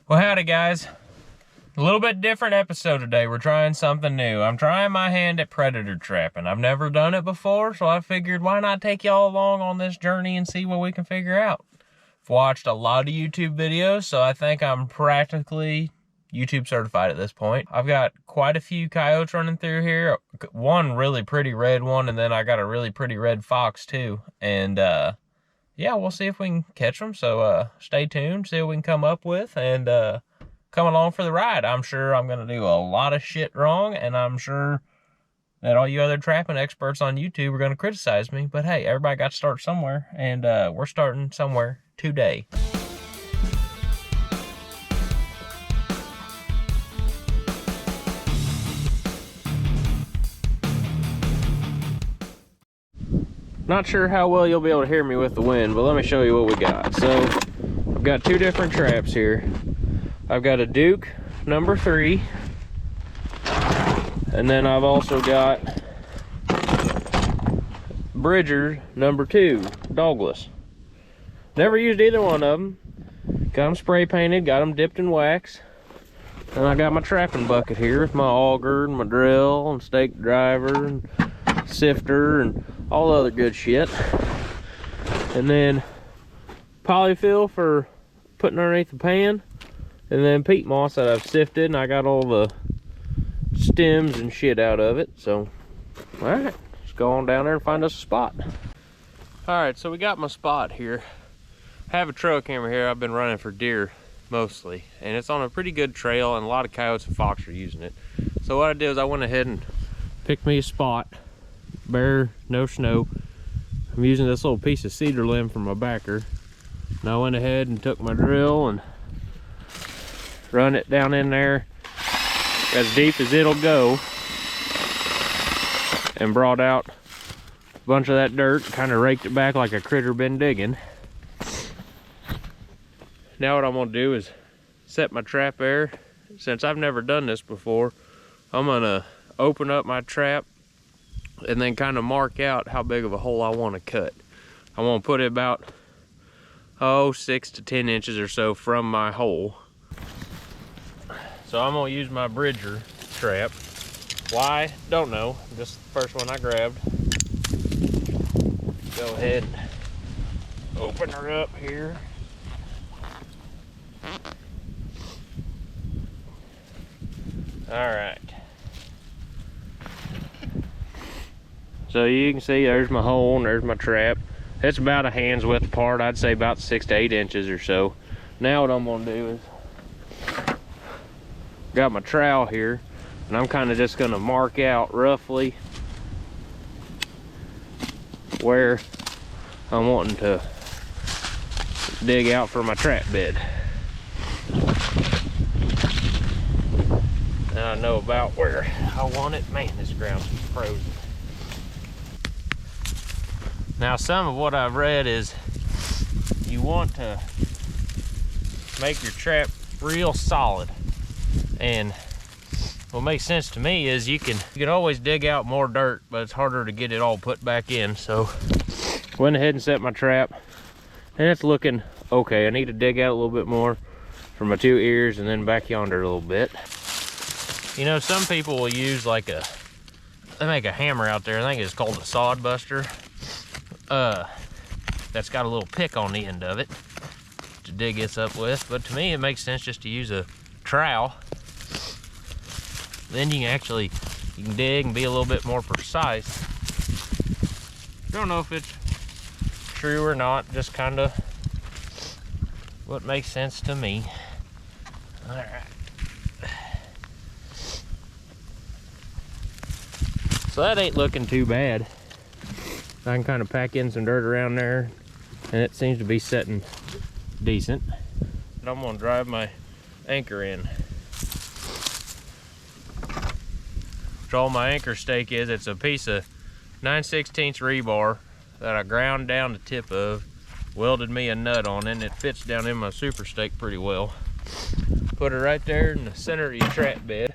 Well, howdy guys. A little bit different episode today. We're trying something new. I'm trying my hand at predator trapping. I've never done it before, so I figured why not take y'all along on this journey and see what we can figure out. I've watched a lot of YouTube videos, so I think I'm practically YouTube certified at this point. I've got quite a few coyotes running through here. One really pretty red one, and then I got a really pretty red fox too. And yeah, we'll see if we can catch them. So stay tuned, see what we can come up with, and come along for the ride. I'm sure I'm gonna do a lot of shit wrong, and I'm sure that all you other trapping experts on YouTube are gonna criticize me. But hey, everybody got to start somewhere, and we're starting somewhere today. Not sure how well you'll be able to hear me with the wind, but let me show you what we got. So, I've got two different traps here. I've got a Duke number 3, and then I've also got Bridger number 2, dogless. Never used either one of them. Got them spray painted, got them dipped in wax. And I got my trapping bucket here with my auger and my drill and stake driver and sifter and all the other good shit. And then polyfill for putting underneath the pan. And then peat moss that I've sifted, and I got all the stems and shit out of it. So, alright, let's go on down there and find us a spot. Alright, so we got my spot here. I have a trail camera here I've been running for deer mostly, and it's on a pretty good trail, and a lot of coyotes and fox are using it. So what I did is I went ahead and picked me a spot, bare, no snow. I'm using this little piece of cedar limb from my backer, and I went ahead and took my drill and run it down in there as deep as it'll go, and brought out a bunch of that dirt, kind of raked it back like a critter been digging. Now what I'm gonna do is set my trap there. Since I've never done this before, I'm gonna open up my trap and then kind of mark out how big of a hole I want to cut. I want to put it about 6 to 10 inches or so from my hole. So I'm gonna use my Bridger trap. Why? Don't know. Just the first one I grabbed. Go ahead and open her up here. Alright. So you can see there's my hole and there's my trap. It's about a hand's width apart. I'd say about 6 to 8 inches or so. Now what I'm gonna do is got my trowel here, and I'm kind of just gonna mark out roughly where I'm wanting to dig out for my trap bed. Now I know about where I want it. Man, this ground's frozen. Now some of what I've read is you want to make your trap real solid. And what makes sense to me is you can always dig out more dirt, but it's harder to get it all put back in. So went ahead and set my trap, and it's looking okay. I need to dig out a little bit more for my 2 ears, and then back yonder a little bit. You know, some people will use like they make a hammer out there. I think it's called a sod buster. That's got a little pick on the end of it to dig this up with. But to me, it makes sense just to use a trowel. Then you can dig and be a little bit more precise. Don't know if it's true or not, just kind of what makes sense to me. All right. So that ain't looking too bad. I can kind of pack in some dirt around there, and it seems to be setting decent. But I'm gonna drive my anchor in. All my anchor stake is, it's a piece of 9/16 rebar that I ground down the tip of, welded me a nut on it, and it fits down in my super stake pretty well. Put it right there in the center of your trap bed.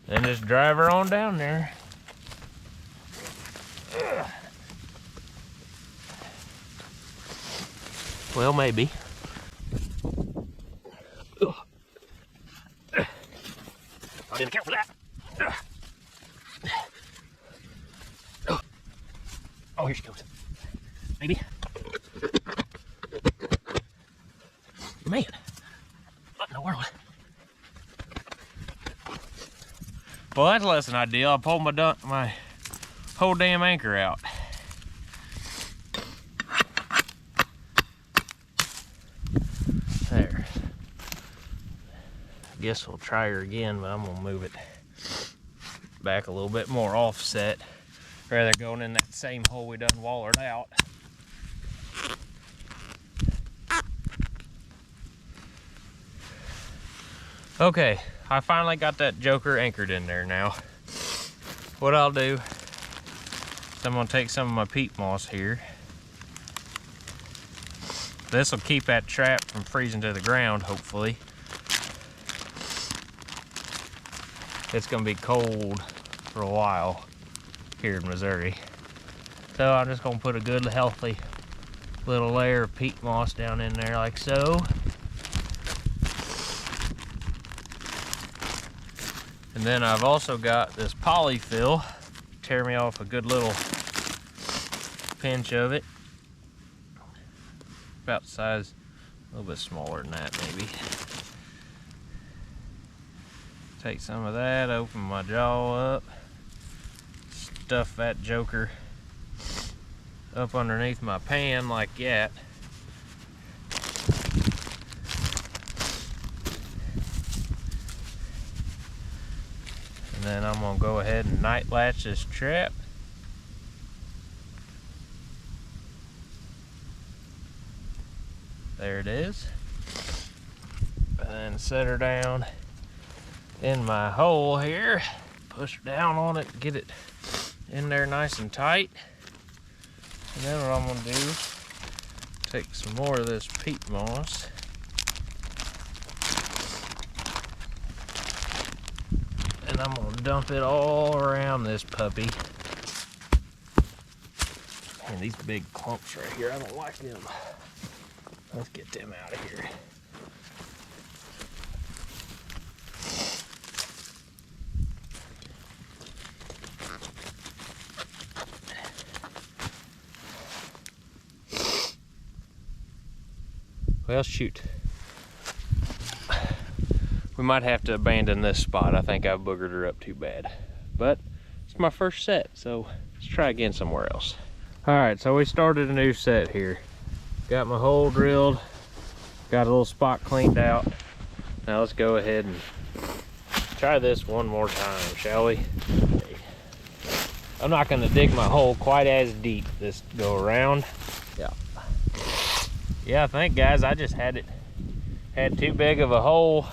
And just drive her on down there. Well, maybe. Ugh. I didn't account for that. Ugh. Oh, here she goes. Maybe. Man, what in the world? Well, that's less than ideal. I pulled my whole damn anchor out. There. I guess we'll try her again, but I'm gonna move it back a little bit more offset, rather than going in that same hole we done wallered out. Okay, I finally got that joker anchored in there now. What I'll do is I'm gonna take some of my peat moss here. This will keep that trap from freezing to the ground, hopefully. It's gonna be cold for a while here in Missouri. So I'm just gonna put a good, healthy little layer of peat moss down in there like so. And then I've also got this polyfill. Tear me off a good little pinch of it. About the size, a little bit smaller than that maybe. Take some of that, open my jaw up. Stuff that joker up underneath my pan like that. And then I'm gonna go ahead and night latch this trap. There it is. And then set her down in my hole here. Push her down on it, get it in there nice and tight. And then what I'm gonna do, take some more of this peat moss. And I'm gonna dump it all around this puppy. And these big clumps right here, I don't like them. Let's get them out of here. Well, shoot. We might have to abandon this spot. I think I've boogered her up too bad. But it's my first set, so let's try again somewhere else. All right, so we started a new set here. Got my hole drilled, got a little spot cleaned out. Now let's go ahead and try this one more time, shall we? I'm not gonna dig my hole quite as deep this go around. Yeah, I think, guys, I just had too big of a hole.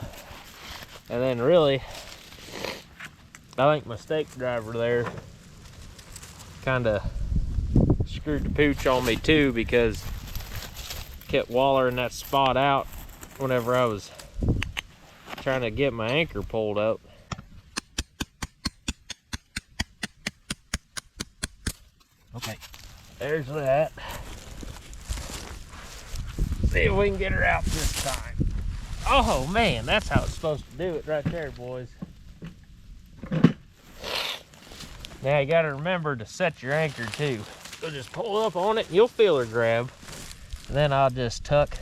And then really, I think my stake driver there kind of screwed the pooch on me too, because kept wallering that spot out whenever I was trying to get my anchor pulled up. Okay, there's that. See if we can get her out this time. Oh man, that's how it's supposed to do it right there, boys. Now you gotta remember to set your anchor too. So just pull up on it and you'll feel her grab. And then I'll just tuck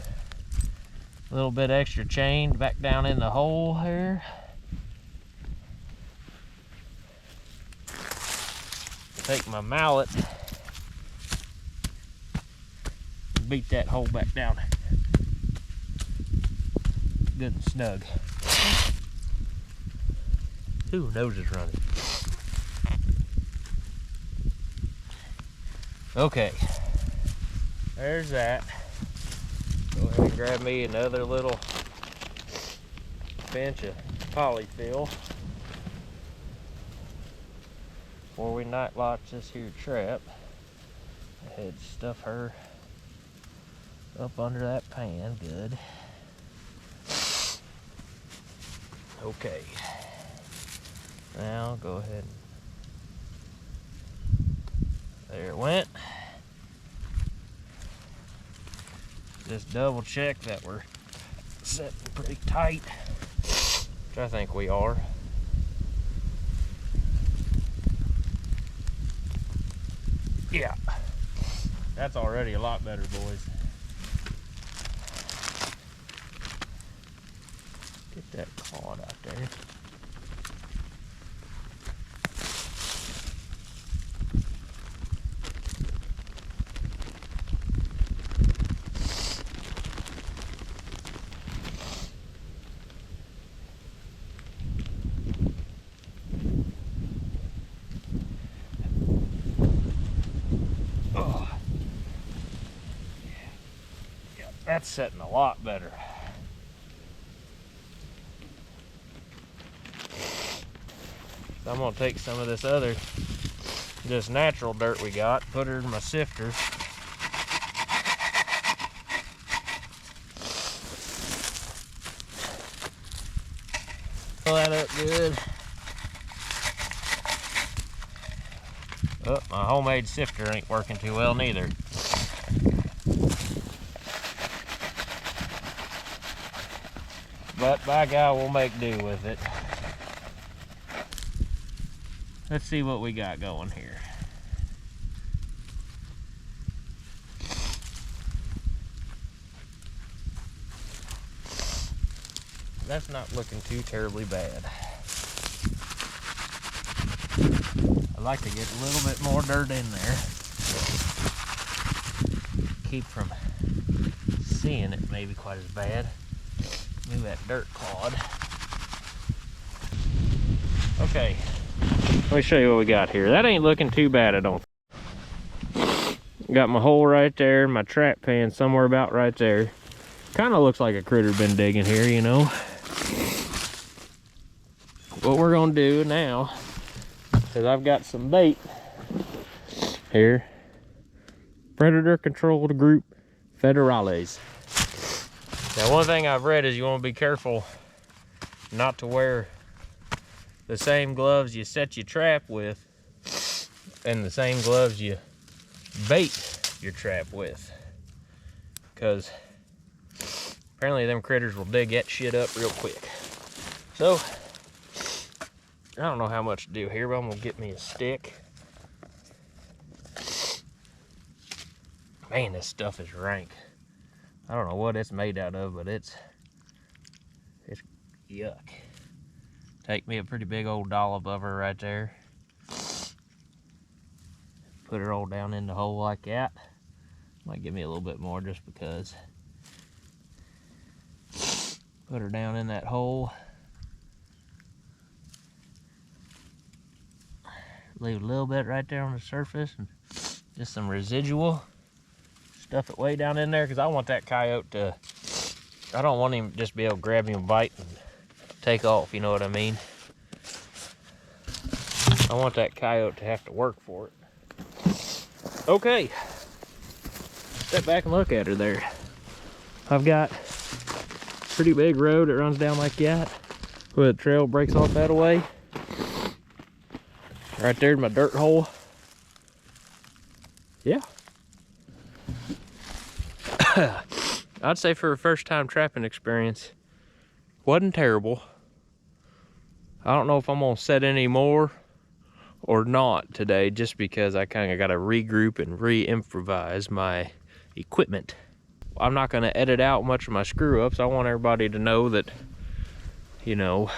a little bit extra chain back down in the hole here. Take my mallet, beat that hole back down good and snug. Ooh, nose is running. Okay, there's that. Go ahead and grab me another little pinch of polyfill before we night latch this here trap. Go ahead and stuff her up under that pan good. Okay, now go ahead and there it went. Just double check that we're sitting pretty tight, which I think we are. Yeah, that's already a lot better, boys. Get that cod out there. That's setting a lot better. So I'm gonna take some of this other, just natural dirt we got, put her in my sifter. Fill that up good. Oh, my homemade sifter ain't working too well neither. But by God, we'll make do with it. Let's see what we got going here. That's not looking too terribly bad. I like to get a little bit more dirt in there. Keep from seeing it maybe quite as bad. Move that dirt clod. Okay, let me show you what we got here. That ain't looking too bad, I don't. Got my hole right there, my trap pan somewhere about right there. Kind of looks like a critter been digging here, you know. What we're gonna do now is I've got some bait here. Predator controlled group Federales. Now, one thing I've read is you want to be careful not to wear the same gloves you set your trap with and the same gloves you bait your trap with, because apparently them critters will dig that shit up real quick. So I don't know how much to do here, but I'm gonna get me a stick. Man, this stuff is rank. I don't know what it's made out of, but it's yuck. Take me a pretty big old dollop of her right there. Put her all down in the hole like that. Might give me a little bit more just because. Put her down in that hole. Leave a little bit right there on the surface and just some residual. Stuff it way down in there, because I want that coyote to, I don't want him to just be able to grab him, bite, and take off, you know what I mean? I want that coyote to have to work for it. Okay, step back and look at her there. I've got a pretty big road that runs down like that, where the trail breaks off that way. Right there's my dirt hole. Yeah. I'd say for a first time trapping experience, wasn't terrible. I don't know if I'm gonna set any more or not today, just because I kind of got to regroup and re-improvise my equipment. I'm not gonna edit out much of my screw ups. I want everybody to know that, you know,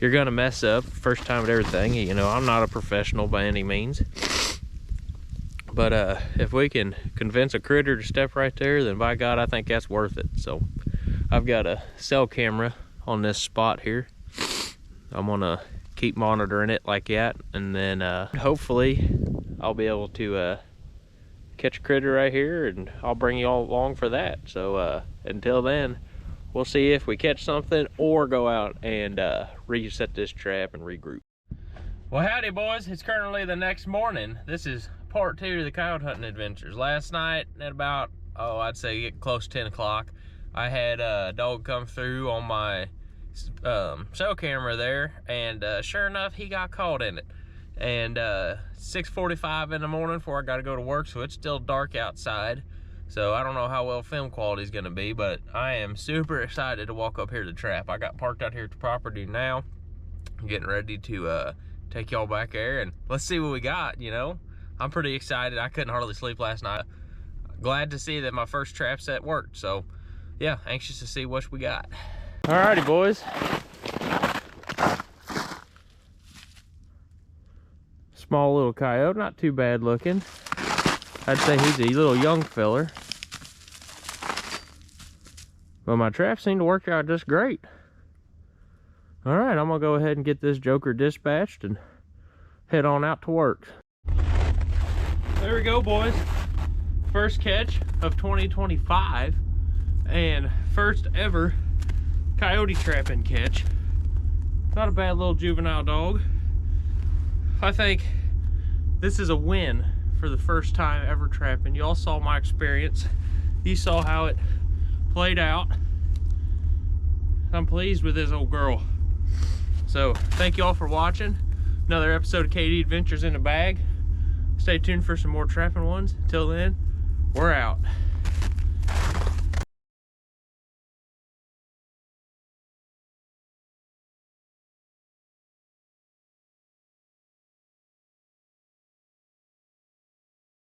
you're gonna mess up first time at everything. You know, I'm not a professional by any means. But if we can convince a critter to step right there, then by God, I think that's worth it. So I've got a cell camera on this spot here. I'm gonna keep monitoring it like that, and then hopefully I'll be able to catch a critter right here, and I'll bring you all along for that. So until then, we'll see if we catch something or go out and reset this trap and regroup. Well, howdy boys, it's currently the next morning. This is part 2 of the coyote hunting adventures. Last night at about, I'd say get close to 10 o'clock, I had a dog come through on my cell camera there, and sure enough, he got caught in it. And 6:45 in the morning before I got to go to work, so it's still dark outside. So I don't know how well film quality is gonna be, but I am super excited to walk up here to the trap. I got parked out here at the property now. I'm getting ready to take y'all back there and let's see what we got, you know? I'm pretty excited. I couldn't hardly sleep last night. Glad to see that my first trap set worked. So yeah, anxious to see what we got. Alrighty, boys. Small little coyote, not too bad looking. I'd say he's a little young feller. But my trap seemed to work out just great. Alright, I'm gonna go ahead and get this joker dispatched and head on out to work. There we go, boys. First catch of 2025 and first ever coyote trapping catch. Not a bad little juvenile dog. I think this is a win for the first time ever trapping. Y'all saw my experience. You saw how it played out. I'm pleased with this old girl. So thank y'all for watching another episode of KD Adventures in a Bag. Stay tuned for some more trapping ones. Until then, we're out.